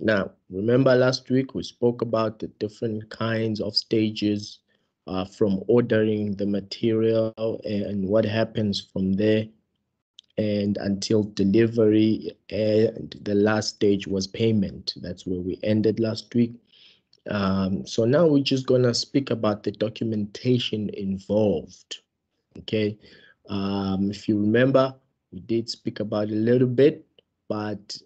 Now, remember last week we spoke about the different kinds of stages from ordering the material and what happens from there and until delivery, and the last stage was payment. That's where we ended last week. So now we're just gonna speak about the documentation involved. Okay, if you remember, we did speak about it a little bit, but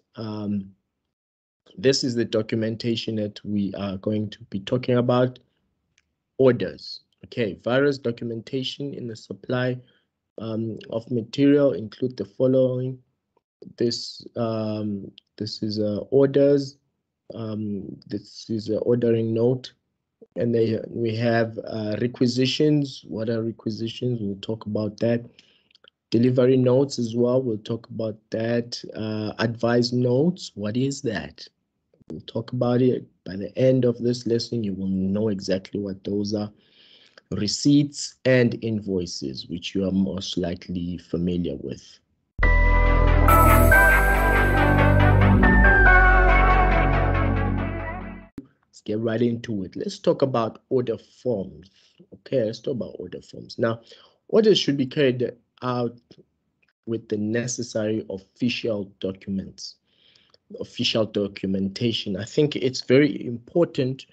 this is the documentation that we are going to be talking about. Orders. Okay, various documentation in the supply of material include the following. This is orders. This is an ordering note, and we have requisitions. What are requisitions? We'll talk about that. Delivery notes as well. We'll talk about that. Advice notes. What is that? We'll talk about it. By the end of this lesson, you will know exactly what those are. Receipts and invoices, which you are most likely familiar with. Let's get right into it. Let's talk about order forms. Okay, let's talk about order forms. Now, orders should be carried out with the necessary official documents, official documentation. I think it's very important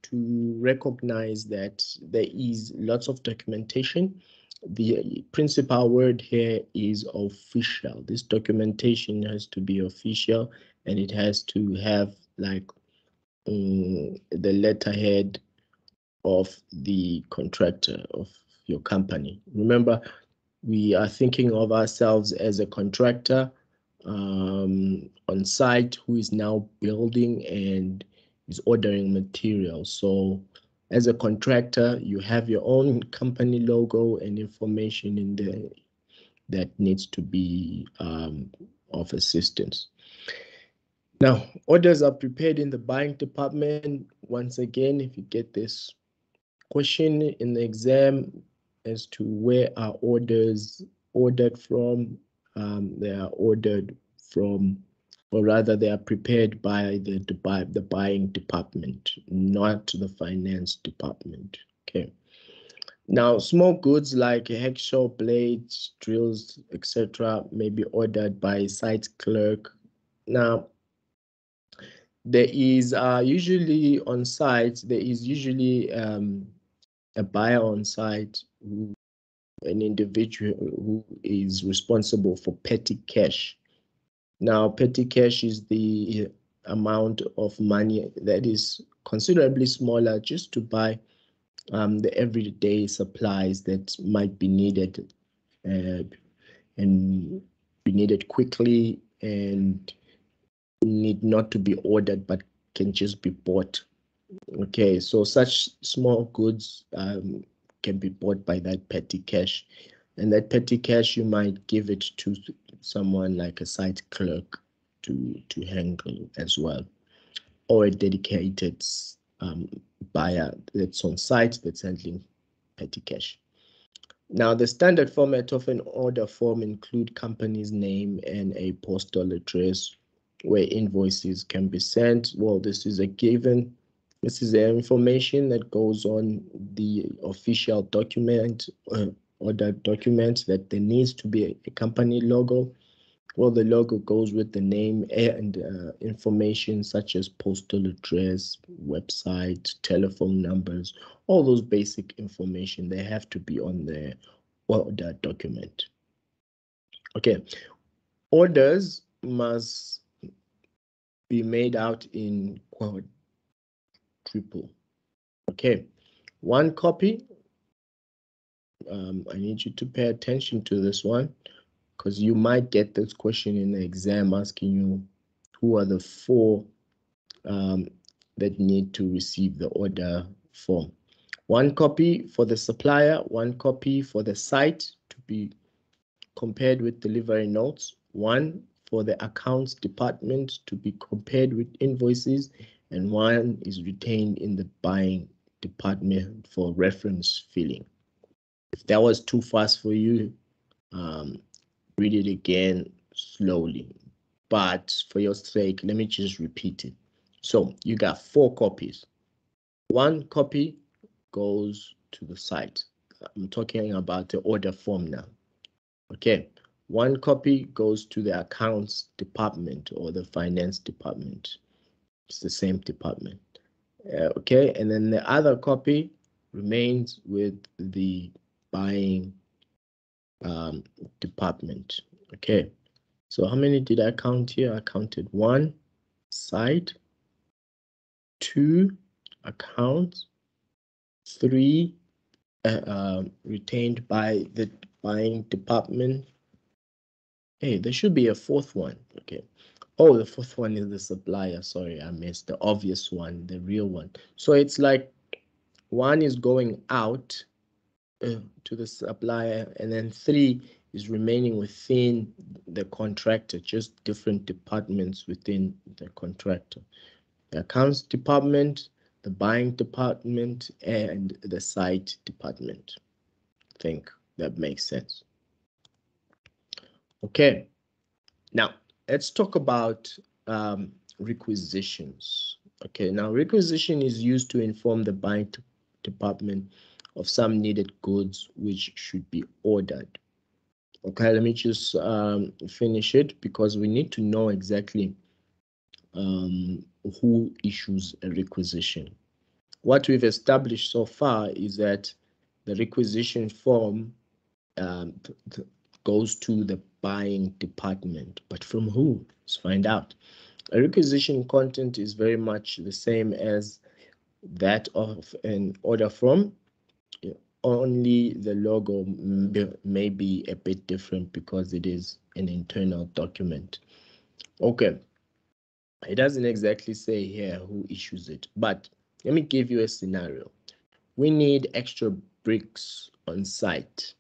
to recognize that there is lots of documentation. The principal word here is official. This documentation has to be official, and it has to have like the letterhead of the contractor of your company. Remember, we are thinking of ourselves as a contractor on site who is now building and is ordering materials. So as a contractor, you have your own company logo and information in there that needs to be of assistance. Now, orders are prepared in the buying department. Once again, if you get this question in the exam as to where are orders ordered from, they are ordered from, or rather they are prepared by the buying department, not the finance department. Okay. Now, small goods like hacksaw blades, drills, etc. may be ordered by site clerk. Now, there is usually on site, there is usually a buyer on site, an individual who is responsible for petty cash. Now, petty cash is the amount of money that is considerably smaller just to buy the everyday supplies that might be needed and be needed quickly and need not to be ordered but can just be bought. Okay, so such small goods can be bought by that petty cash, and that petty cash you might give it to someone like a site clerk to handle as well, or a dedicated buyer that's on site that's handling petty cash. Now, the standard format of an order form include company's name and a postal address where invoices can be sent. Well, this is a given. This is the information that goes on the official document order document, that there needs to be a company logo. Well, the logo goes with the name and information such as postal address, website, telephone numbers, all those basic information, they have to be on the order document. Okay, orders must be made out in quadruple. Okay, one copy. I need you to pay attention to this one, because you might get this question in the exam asking you who are the four that need to receive the order form. One copy for the supplier, one copy for the site to be compared with delivery notes, one for the accounts department to be compared with invoices, and one is retained in the buying department for reference filling. If that was too fast for you, read it again slowly. But for your sake, let me just repeat it. So you got 4 copies. 1 copy goes to the site. I'm talking about the order form now. Okay, 1 copy goes to the accounts department or the finance department. It's the same department. Okay, and then the other copy remains with the buying department. Okay, so how many did I count here? I counted 1 site, 2 accounts, 3 retained by the buying department. Hey, there should be a 4th one. Okay. Oh, the 4th one is the supplier. Sorry, I missed the obvious one, the real one. So it's like 1 is going out to the supplier, and then 3 is remaining within the contractor, just different departments within the contractor. The accounts department, the buying department, and the site department. I think that makes sense. Okay, now let's talk about requisitions. Okay, now requisition is used to inform the buying department of some needed goods which should be ordered. Okay, let me just finish it because we need to know exactly who issues a requisition. What we've established so far is that the requisition form goes to the buying department, but from who? Let's find out. A requisition content is very much the same as that of an order form. Only the logo may be a bit different because it is an internal document. Okay, it doesn't exactly say here who issues it, but let me give you a scenario. We need extra bricks on site.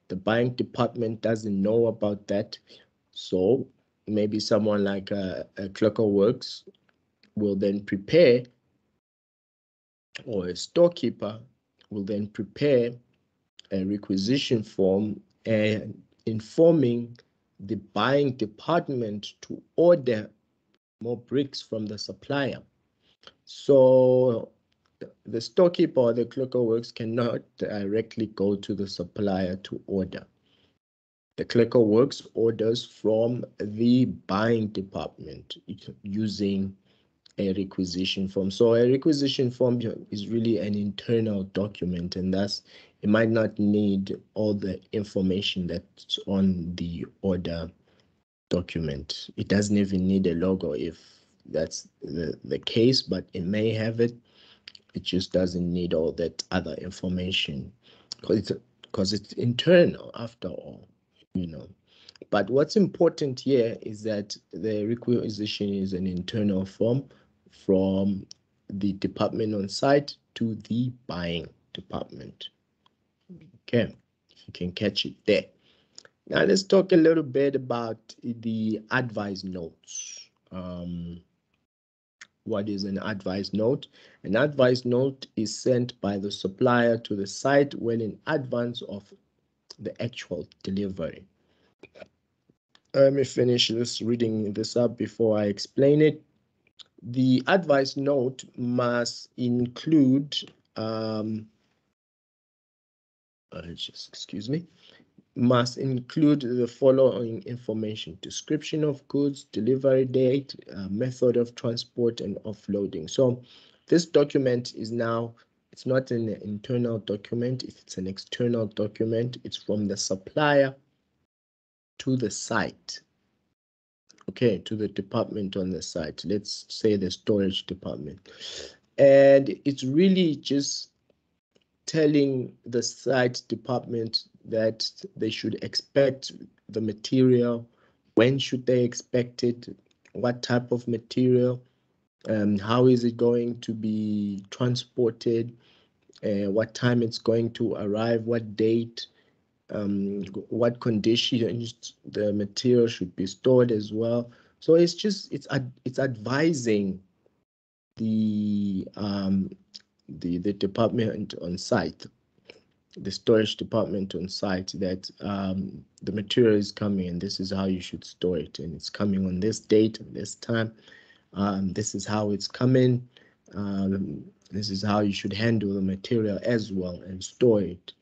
The buying department doesn't know about that, so maybe someone like a clerk works will then prepare, or a storekeeper will then prepare a requisition form and informing the buying department to order more bricks from the supplier. So the storekeeper or the clerk works cannot directly go to the supplier to order. The clerk works orders from the buying department using a requisition form. So a requisition form is really an internal document, and thus it might not need all the information that's on the order document. It doesn't even need a logo if that's the case, but it may have it. It just doesn't need all that other information because it's internal after all, you know. But what's important here is that the requisition is an internal form from the department on site to the buying department. Okay, if you can catch it there. Now let's talk a little bit about the advice notes. What is an advice note? An advice note is sent by the supplier to the site well in advance of the actual delivery. Let me finish reading this up before I explain it. The advice note must include, must include the following information: description of goods, delivery date, method of transport, and offloading. So this document is now, it's not an internal document, it's an external document. It's from the supplier to the site. Okay, to the department on the site. Let's say the storage department. And it's really just telling the site department that they should expect the material, when should they expect it, what type of material, how is it going to be transported, what time it's going to arrive, what date, what conditions the material should be stored as well. So it's just it's advising the department on site, the storage department on site, that the material is coming and this is how you should store it, and it's coming on this date and this time. This is how it's coming. This is how you should handle the material as well and store it.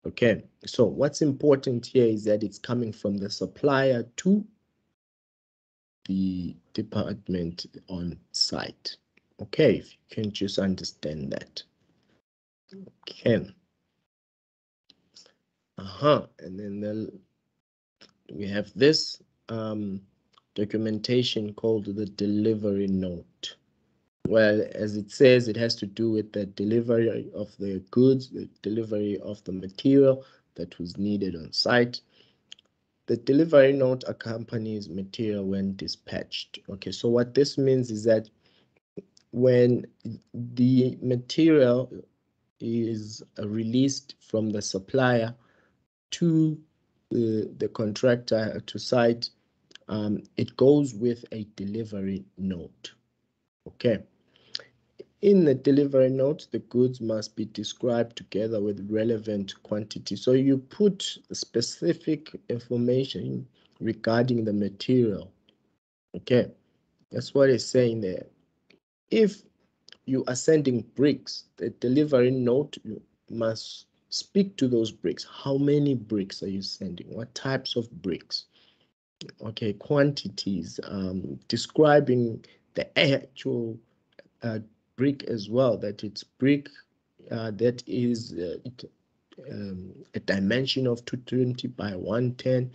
Okay, so what's important here is that it's coming from the supplier to the department on site. Okay, if you can just understand that. Okay. And then we have this documentation called the delivery note. Well, as it says, it has to do with the delivery of the goods, the delivery of the material that was needed on site. The delivery note accompanies material when dispatched. Okay, so what this means is that when the material is released from the supplier to the contractor to site, it goes with a delivery note. Okay. In the delivery note, the goods must be described together with relevant quantity. So you put specific information regarding the material. Okay, that's what it's saying there. If you are sending bricks, the delivery note must speak to those bricks. How many bricks are you sending? What types of bricks? Okay, quantities, describing the actual brick as well, that it's brick that is a dimension of 220 by 110,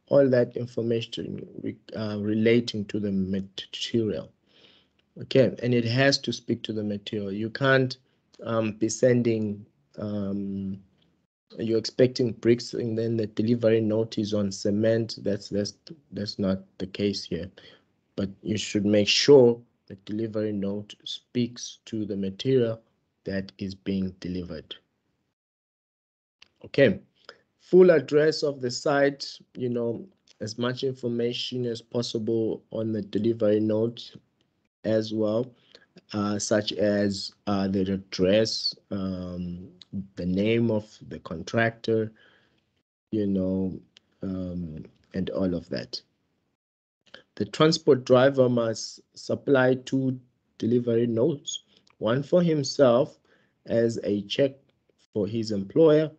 all that information relating to the material. Okay, and it has to speak to the material. You can't be sending, you're expecting bricks and then the delivery note is on cement. That's not the case here. But you should make sure the delivery note speaks to the material that is being delivered. Okay, full address of the site, as much information as possible on the delivery note as well, such as the address, the name of the contractor, and all of that. The transport driver must supply 2 delivery notes, one for himself as a check for his employer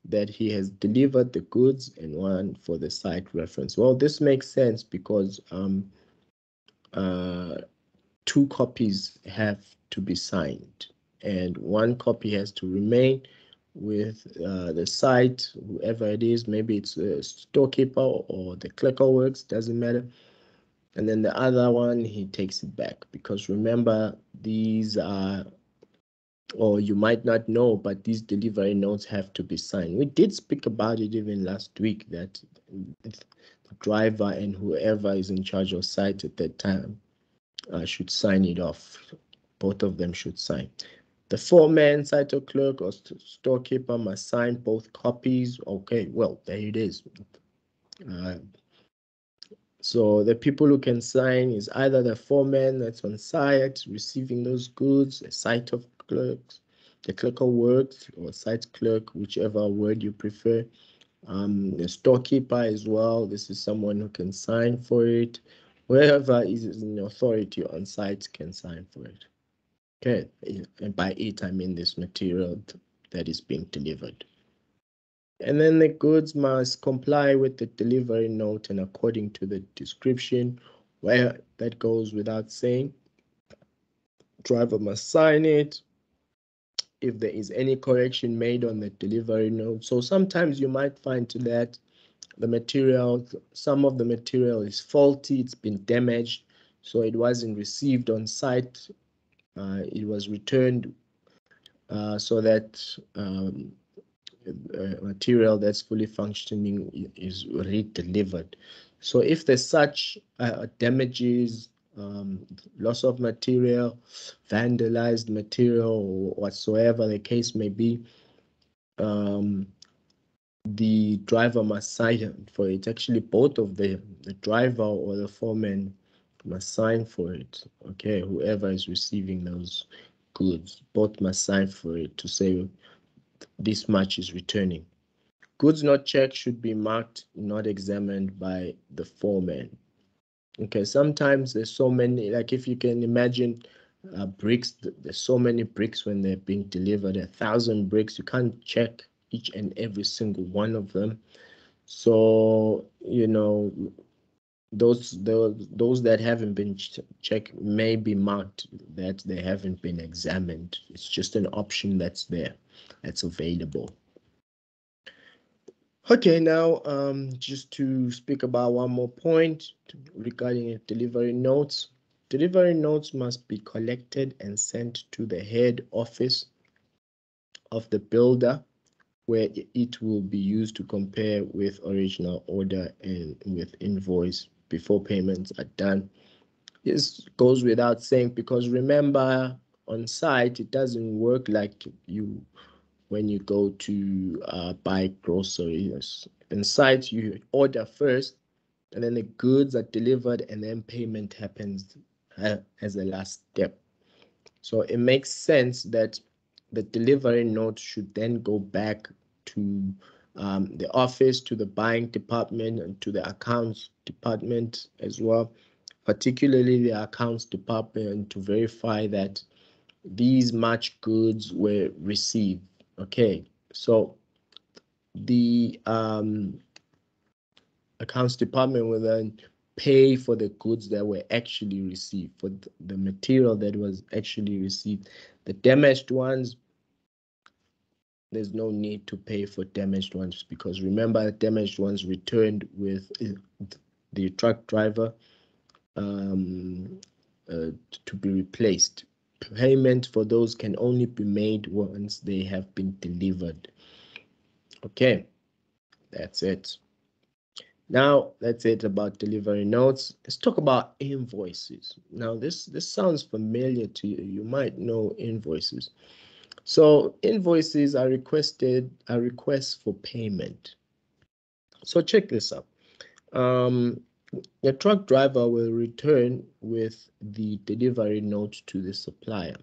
that he has delivered the goods, and one for the site reference. Well, this makes sense because 2 copies have to be signed, and 1 copy has to remain with the site, whoever it is. Maybe it's a storekeeper or the clerk works, doesn't matter. And then the other one, he takes it back, because remember, these are, or you might not know, but these delivery notes have to be signed. We did speak about it even last week, that the driver and whoever is in charge of site at that time should sign it off. Both of them should sign. The foreman, site clerk, or storekeeper must sign both copies. Okay, well, there it is. So the people who can sign is either the foreman that's on site receiving those goods, a site of clerks, the clerk of works, or site clerk, whichever word you prefer. The storekeeper as well. This is someone who can sign for it. Whoever is in authority on site can sign for it. Okay, and by it I mean this material that is being delivered. And then the goods must comply with the delivery note and according to the description, where that goes without saying. Driver must sign it if there is any correction made on the delivery note. So sometimes you might find that the material, some of the material is faulty, it's been damaged, so it wasn't received on site. It was returned so that material that's fully functioning is re-delivered. So if there's such damages, loss of material, vandalized material, or whatsoever the case may be, the driver must sign for it. Actually, both of them, the driver or the foreman, must sign for it. Okay, whoever is receiving those goods, both must sign for it to say this much is returning. Goods not checked should be marked not examined by the foreman. Okay, sometimes there's so many, like if you can imagine bricks, there's so many bricks when they're being delivered, 1,000 bricks, you can't check each and every single one of them. So, you know, those that haven't been checked may be marked that they haven't been examined. It's just an option that's there, that's available. Okay, now just to speak about one more point regarding delivery notes. Delivery notes must be collected and sent to the head office of the builder, where it will be used to compare with original order and with invoice before payments are done. This goes without saying, because remember, on site it doesn't work like you when you go to buy groceries. In site, you order first, and then the goods are delivered, and then payment happens as a last step. So it makes sense that the delivery note should then go back to the office, to the buying department, and to the accounts department as well, particularly the accounts department, to verify that these much goods were received. Okay, so the accounts department will then pay for the goods that were actually received, for the material that was actually received. The damaged ones, there's no need to pay for damaged ones, because remember, damaged ones returned with the truck driver to be replaced. Payment for those can only be made once they have been delivered. Okay, that's it. Now, that's it about delivery notes. Let's talk about invoices. Now, this sounds familiar to you. You might know invoices. So, invoices are requests for payment. So, check this out. The truck driver will return with the delivery note to the supplier.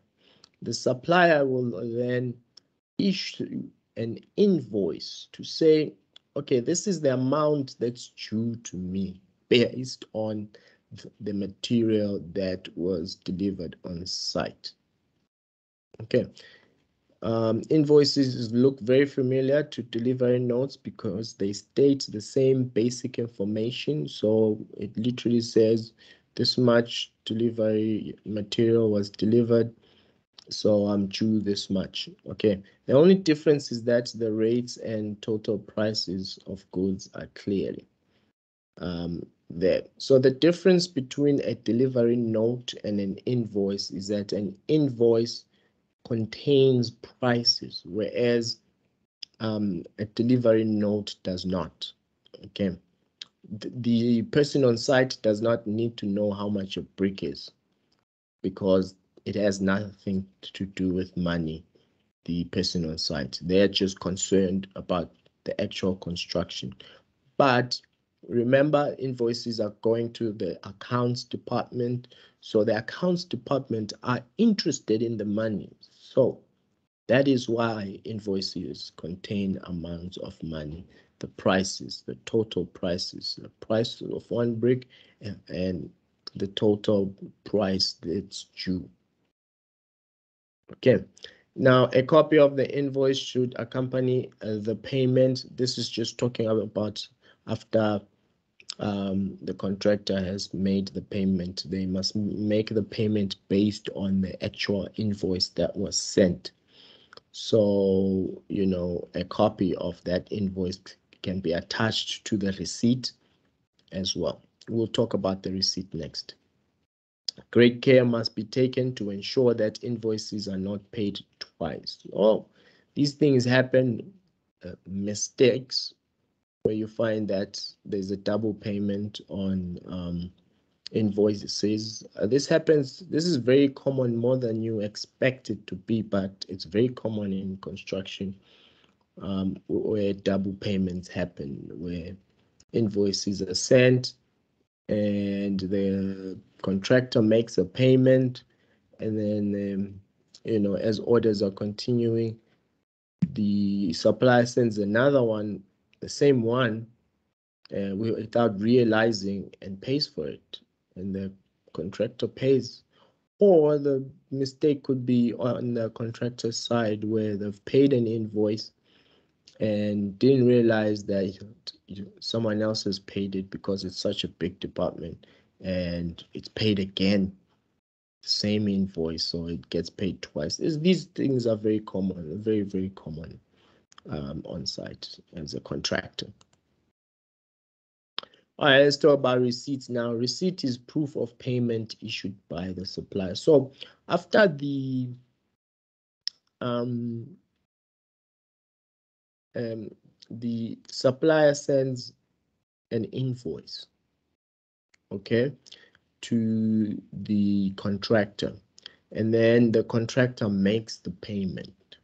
The supplier will then issue an invoice to say, okay, this is the amount that's due to me based on the material that was delivered on site. Okay. Invoices look very familiar to delivery notes because they state the same basic information. So it literally says this much delivery material was delivered, so I'm due this much. Okay, the only difference is that the rates and total prices of goods are clearly there. So the difference between a delivery note and an invoice is that an invoice contains prices, whereas a delivery note does not. Okay, the person on site does not need to know how much a brick is, because it has nothing to do with money. The person on site, they're just concerned about the actual construction. But remember, invoices are going to the accounts department, so the accounts department are interested in the money. So that is why invoices contain amounts of money, the prices, the total prices, the price of one brick, and the total price that's due. Okay, now a copy of the invoice should accompany the payment. This is just talking about after the contractor has made the payment. They must make the payment based on the actual invoice that was sent. So, you know, a copy of that invoice can be attached to the receipt as well. We'll talk about the receipt next. Great care must be taken to ensure that invoices are not paid twice. Oh, these things happen, mistakes, where you find that there's a double payment on invoices. This happens, this is very common, more than you expect it to be, but it's very common in construction, where double payments happen, where invoices are sent and the contractor makes a payment, and then you know, as orders are continuing, the supplier sends another one, the same one, without realizing, and pays for it. and the contractor pays. Or the mistake could be on the contractor's side where they've paid an invoice and didn't realize that someone else has paid it because it's such a big department and it's paid again, same invoice, so it gets paid twice. These things are very common, very, very common on site as a contractor. All right, let's talk about receipts now. Receipt is proof of payment issued by the supplier. So after the supplier sends an invoice, okay, to the contractor, and then the contractor makes the payment.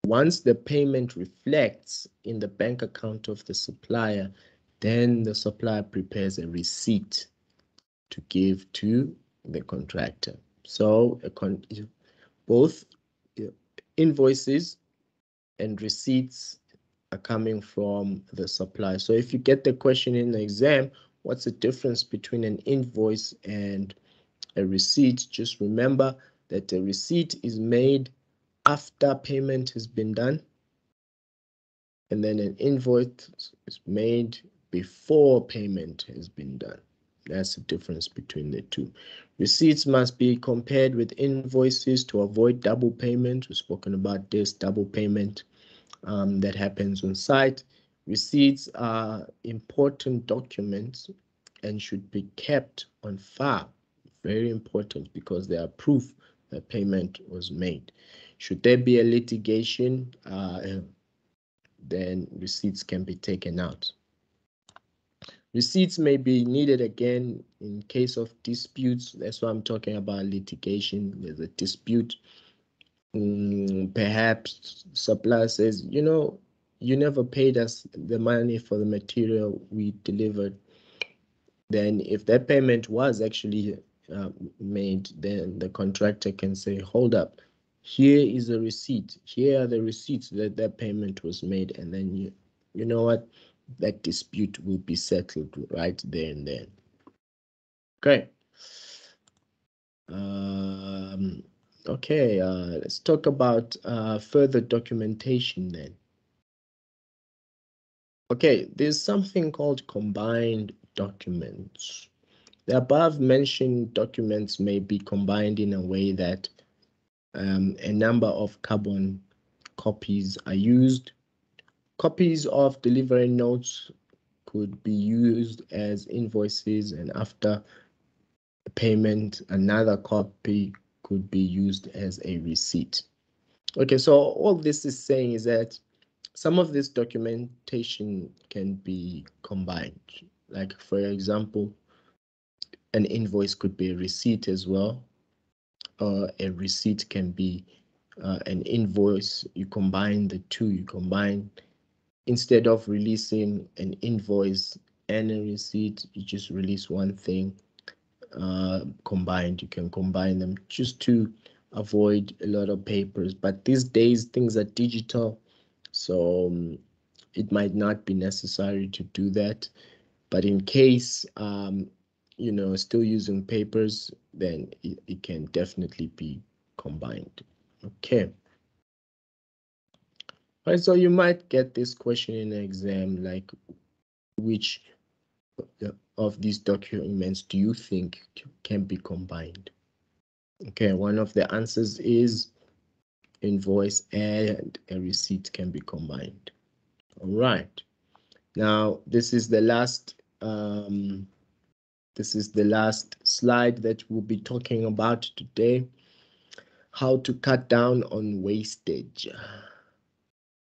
Once the payment reflects in the bank account of the supplier, then the supplier prepares a receipt to give to the contractor. So both invoices and receipts are coming from the supplier. So if you get the question in the exam, what's the difference between an invoice and a receipt? Just remember that a receipt is made after payment has been done, and then an invoice is made before payment has been done. That's the difference between the two. Receipts must be compared with invoices to avoid double payment. We've spoken about this double payment that happens on site. Receipts are important documents and should be kept on file. Very important because they are proof that payment was made. Should there be a litigation, then receipts can be taken out. Receipts may be needed again in case of disputes. That's why I'm talking about litigation. There's a dispute. Perhaps supplier says, you never paid us the money for the material we delivered. Then if that payment was actually made, then the contractor can say, hold up, here is a receipt. Here are the receipts that that payment was made. And then you know what? That dispute will be settled right there and then. Okay. Okay, let's talk about further documentation then. Okay, there's something called combined documents. The above mentioned documents may be combined in a way that a number of carbon copies are used. Copies of delivery notes could be used as invoices, and after payment, another copy could be used as a receipt. Okay, so all this is saying is that some of this documentation can be combined. Like, for example, an invoice could be a receipt as well, or a receipt can be an invoice. You combine the two, instead of releasing an invoice and a receipt, you just release one thing combined. You can combine them just to avoid a lot of papers. But these days, things are digital, so it might not be necessary to do that. But in case still using papers, then it can definitely be combined. Okay. All right, so you might get this question in an exam, like, which of these documents do you think can be combined? Okay, one of the answers is invoice and a receipt can be combined. All right. Now, this is the last slide that we'll be talking about today. How to cut down on wastage.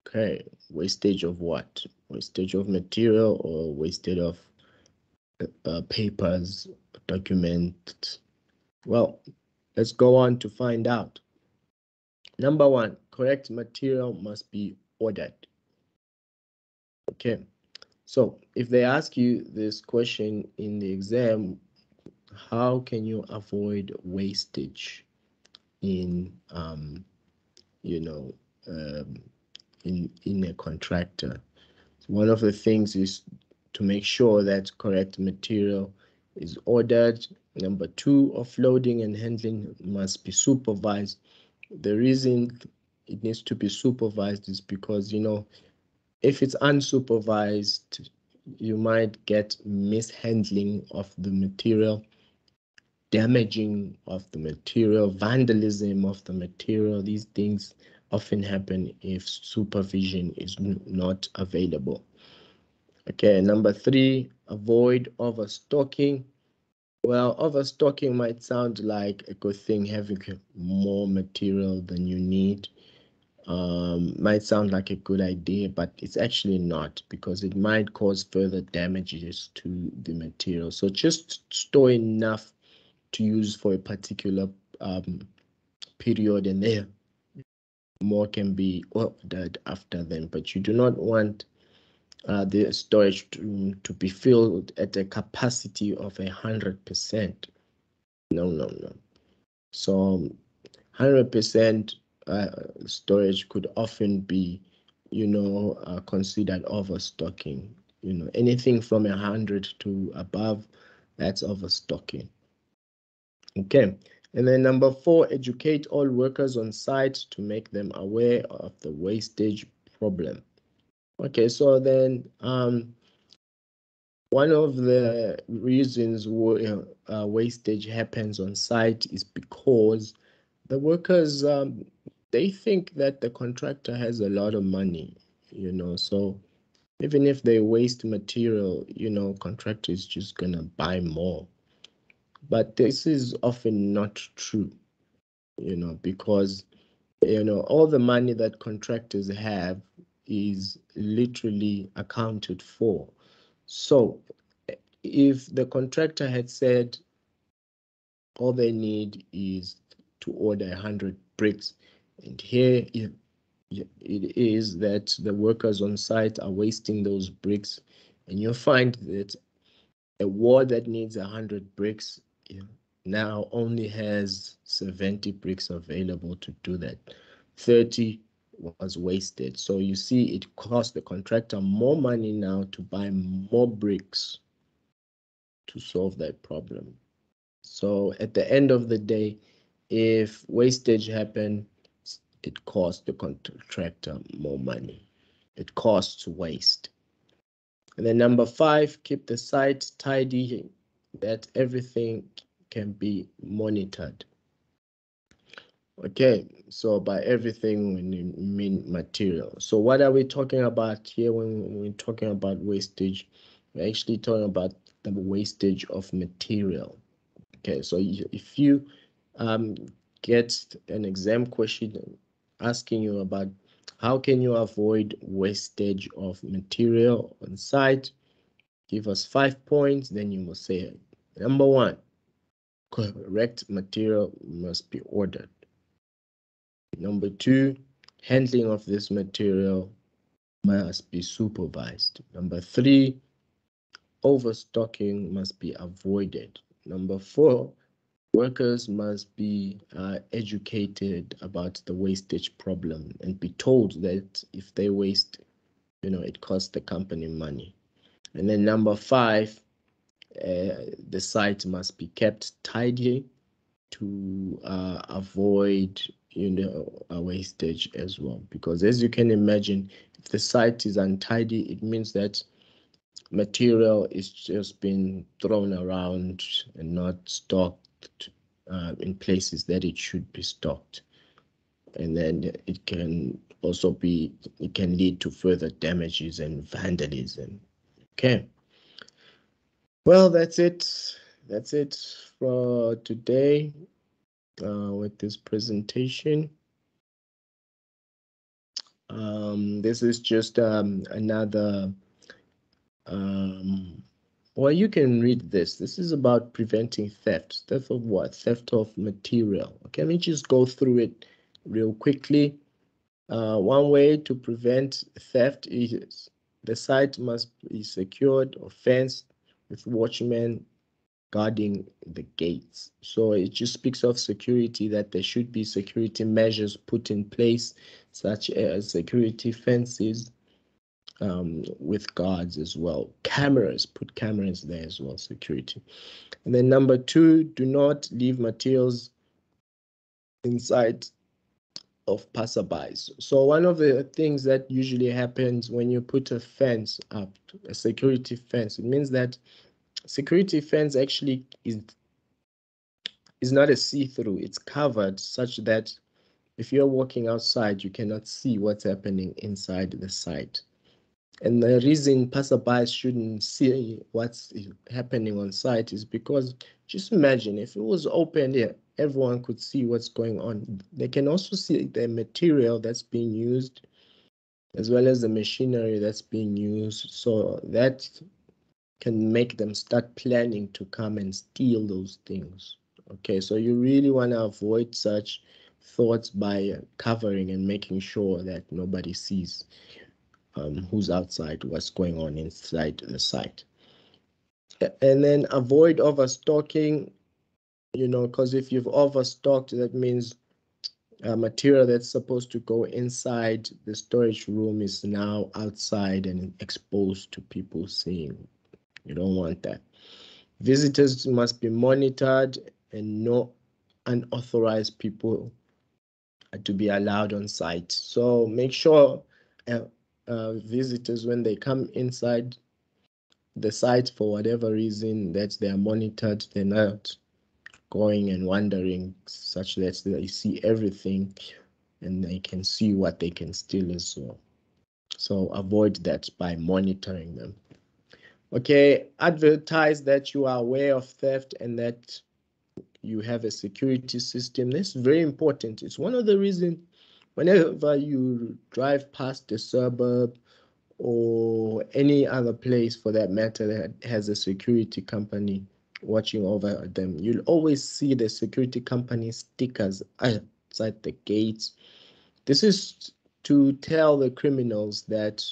Okay, wastage of what? Wastage of material or wastage of papers, documents? Well, let's go on to find out. Number one, correct material must be ordered. Okay, so if they ask you this question in the exam, how can you avoid wastage in in a contractor? One of the things is to make sure that correct material is ordered Number two, offloading and handling must be supervised. The reason it needs to be supervised is because, if it's unsupervised, you might get mishandling of the material, damaging of the material, vandalism of the material. These things often happen if supervision is not available. Okay, number three, avoid overstocking. Well, overstocking might sound like a good thing, having more material than you need. Might sound like a good idea, but it's actually not, because it might cause further damages to the material. So just store enough to use for a particular period, and then more can be ordered after them. But you do not want the storage to be filled at a capacity of 100%. No. So 100% storage could often be, considered overstocking. Anything from 100 to above, that's overstocking. Okay, and then number four, educate all workers on site to make them aware of the wastage problem. Okay, so then one of the reasons wastage happens on site is because the workers, they think that the contractor has a lot of money, so even if they waste material, contractor is just gonna buy more. But this is often not true, because all the money that contractors have is literally accounted for. So if the contractor had said all they need is to order 100 bricks, and here it is that the workers on site are wasting those bricks, and you'll find that a wall that needs 100 bricks now only has 70 bricks available to do that. 30 was wasted. So you see, it cost the contractor more money now to buy more bricks to solve that problem. So at the end of the day, if wastage happened, it costs the contractor more money. It costs waste. And then number five, keep the site tidy, that everything can be monitored. Okay, so by everything we mean material. So what are we talking about here when we're talking about wastage? We're actually talking about the wastage of material. Okay, so if you get an exam question asking you about how can you avoid wastage of material on site, give us 5 points, then you must say, number one, correct material must be ordered. Number two, handling of this material must be supervised. Number three, overstocking must be avoided. Number four, workers must be educated about the wastage problem and be told that if they waste, it costs the company money. And then number five, the site must be kept tidy to avoid, a wastage as well. Because as you can imagine, if the site is untidy, it means that material is just being thrown around and not stocked in places that it should be stocked. And then it can lead to further damages and vandalism. Okay. Well, that's it. That's it for today with this presentation. This is just another, well, you can read this. This is about preventing theft. Theft of what? Theft of material. Okay, let me just go through it real quickly. One way to prevent theft is the site must be secured or fenced with watchmen guarding the gates. So it just speaks of security, that there should be security measures put in place, such as security fences, with guards as well. Cameras, put cameras there as well, security. And then number 2, do not leave materials inside of passerbys. So one of the things that usually happens when you put a fence up, a security fence, it means that security fence actually is not a see-through. It's covered such that if you're walking outside, you cannot see what's happening inside the site. And the reason passerbys shouldn't see what's happening on site is because just imagine if it was open here, everyone could see what's going on. They can also see the material that's being used as well as the machinery that's being used. So that can make them start planning to come and steal those things. Okay, so you really want to avoid such thoughts by covering and making sure that nobody sees who's outside, what's going on inside the site. And then avoid overstocking, because if you've overstocked, that means material that's supposed to go inside the storage room is now outside and exposed to people seeing. You don't want that. Visitors must be monitored and no unauthorized people are to be allowed on site. So make sure visitors, when they come inside the site for whatever reason, that they are monitored, they're not going and wandering such that they see everything and they can see what they can steal as well. So avoid that by monitoring them. Okay, advertise that you are aware of theft and that you have a security system. This is very important. It's one of the reasons whenever you drive past a suburb or any other place for that matter that has a security company watching over them, you'll always see the security company stickers outside the gates. This is to tell the criminals that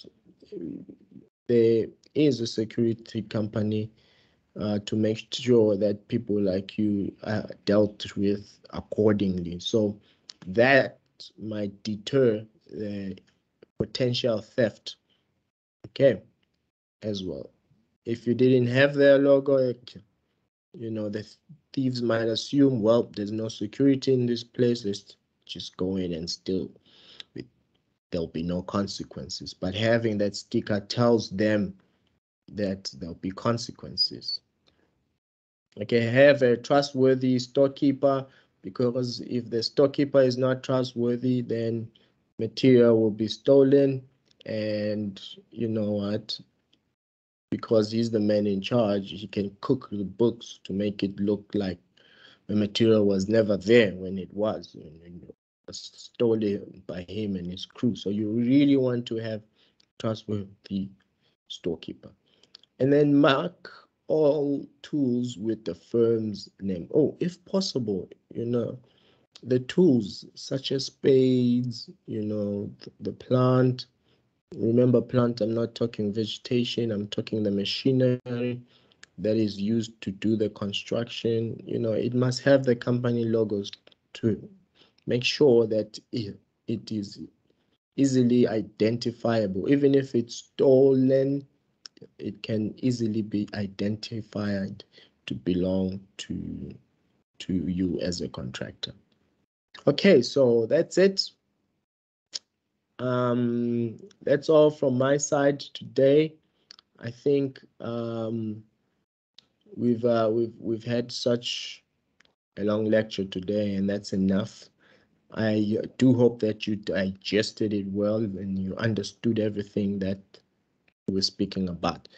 there is a security company to make sure that people like you are dealt with accordingly. So that might deter the potential theft, okay, as well. If you didn't have their logo, the thieves might assume, well, there's no security in this place, let's just go in and steal. There'll be no consequences. But having that sticker tells them that there'll be consequences. Okay, have a trustworthy storekeeper, because if the storekeeper is not trustworthy, then material will be stolen, and you know what? Because he's the man in charge, he can cook the books to make it look like the material was never there when it was. Stolen by him and his crew. So you really want to have trustworthy storekeeper. And then mark all tools with the firm's name. Oh, if possible, the tools such as spades, the plant. Remember plant, I'm not talking vegetation, I'm talking the machinery that is used to do the construction. It must have the company logos to make sure that it is easily identifiable. Even if it's stolen, it can easily be identified to belong to you as a contractor. Okay, so that's it. That's all from my side today. I think we've had such a long lecture today, and that's enough. I do hope that you digested it well and you understood everything that we're speaking about.